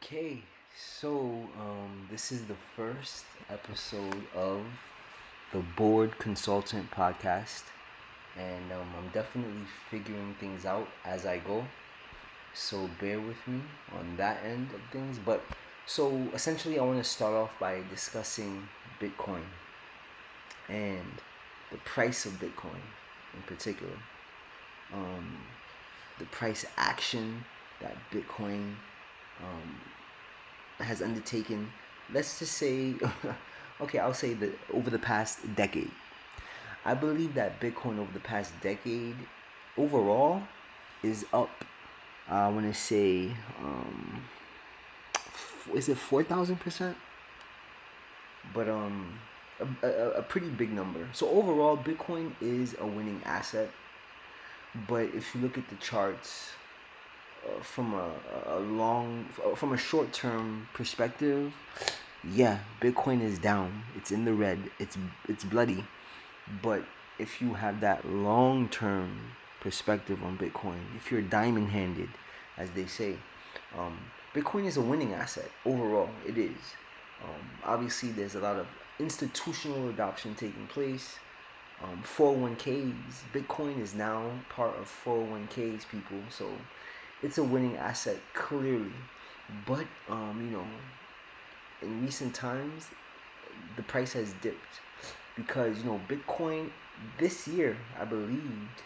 Okay, this is the first episode of the Board Consultant Podcast, and I'm definitely figuring things out as I go. So bear with me on that end of things. But so essentially, I want to start off by discussing Bitcoin and the price of Bitcoin in particular. Um, the price action that Bitcoin um, has undertaken, let's just say, okay, I'll say that over the past decade. I believe that Bitcoin over the past decade overall is up. I want to say, is it 4,000%? But a pretty big number. So overall, Bitcoin is a winning asset. But if you look at the charts, from from a short term perspective, yeah, Bitcoin is down. It's in the red. It's bloody. But if you have that long term perspective on Bitcoin, if you're diamond handed, as they say, um, Bitcoin is a winning asset overall. It is. Obviously, there's a lot of institutional adoption taking place. 401ks. Bitcoin is now part of 401ks, people. So it's a winning asset clearly. But in recent times, the price has dipped because Bitcoin this year, I believed,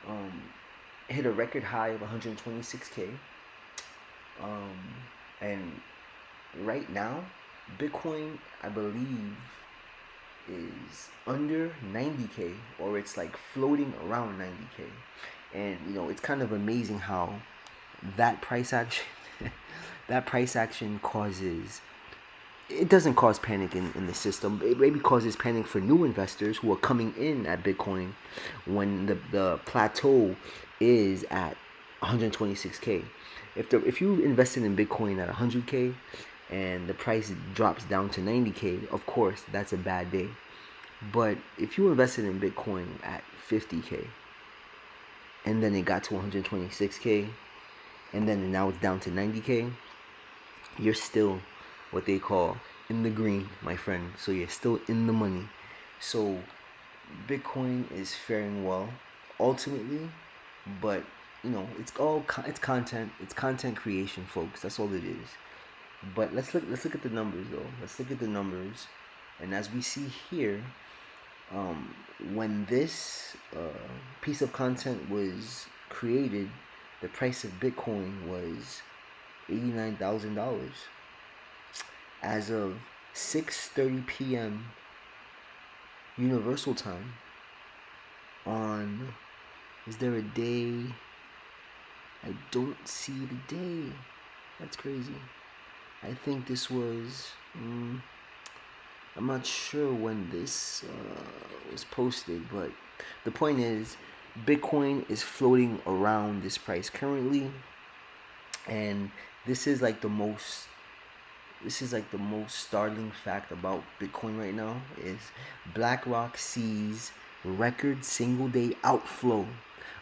um, hit a record high of 126k. Um, and right now, Bitcoin, I believe, is under 90k, or it's like floating around 90k. And it's kind of amazing how that price action that price action causes, it doesn't cause panic in the system. It maybe causes panic for new investors who are coming in at Bitcoin when the plateau is at 126k. If you invested in Bitcoin at 100k and the price drops down to 90k, of course that's a bad day. But if you invested in Bitcoin at 50k and then it got to 126k and then now it's down to 90k, you're still what they call in the green, my friend. So you're still in the money. So Bitcoin is faring well ultimately, but it's content. It's content creation, folks. That's all it is. But let's look at the numbers though. Let's look at the numbers, and as we see here, um, when this piece of content was created, the price of Bitcoin was $89,000 as of 6:30 p.m. Universal Time on, is there a day? I don't see the day. That's crazy. I think this was, I'm not sure when this was posted, but the point is, Bitcoin is floating around this price currently, and this is like the most startling fact about Bitcoin right now is BlackRock sees record single day outflow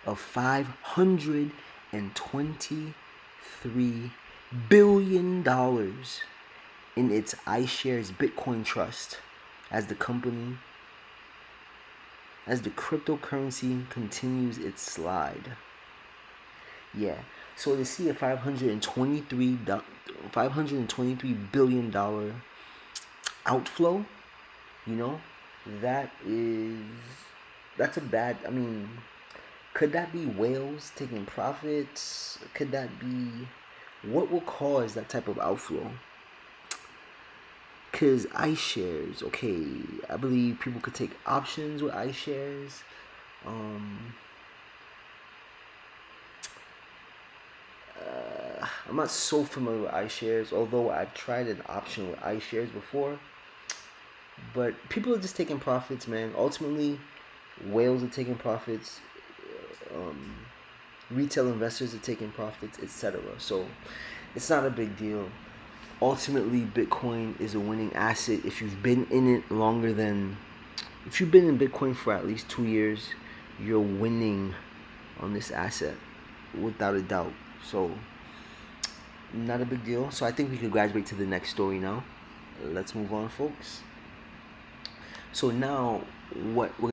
of $523 billion in its iShares Bitcoin trust as the cryptocurrency continues its slide. Yeah. So to see a $523 billion outflow, you know, that is that's a bad. I mean, could that be whales taking profits? Could that be what will cause that type of outflow? Because iShares, okay, I believe people could take options with iShares. Um, I'm not so familiar with iShares, although I've tried an option with iShares before. But people are just taking profits, man. Ultimately, whales are taking profits. Um, Retail investors are taking profits, etc. So it's not a big deal. Ultimately, Bitcoin is a winning asset. If you've been in Bitcoin for at least 2 years, you're winning on this asset without a doubt. So Not a big deal. So I think we could graduate to the next story now. Let's move on, folks. So now, what we're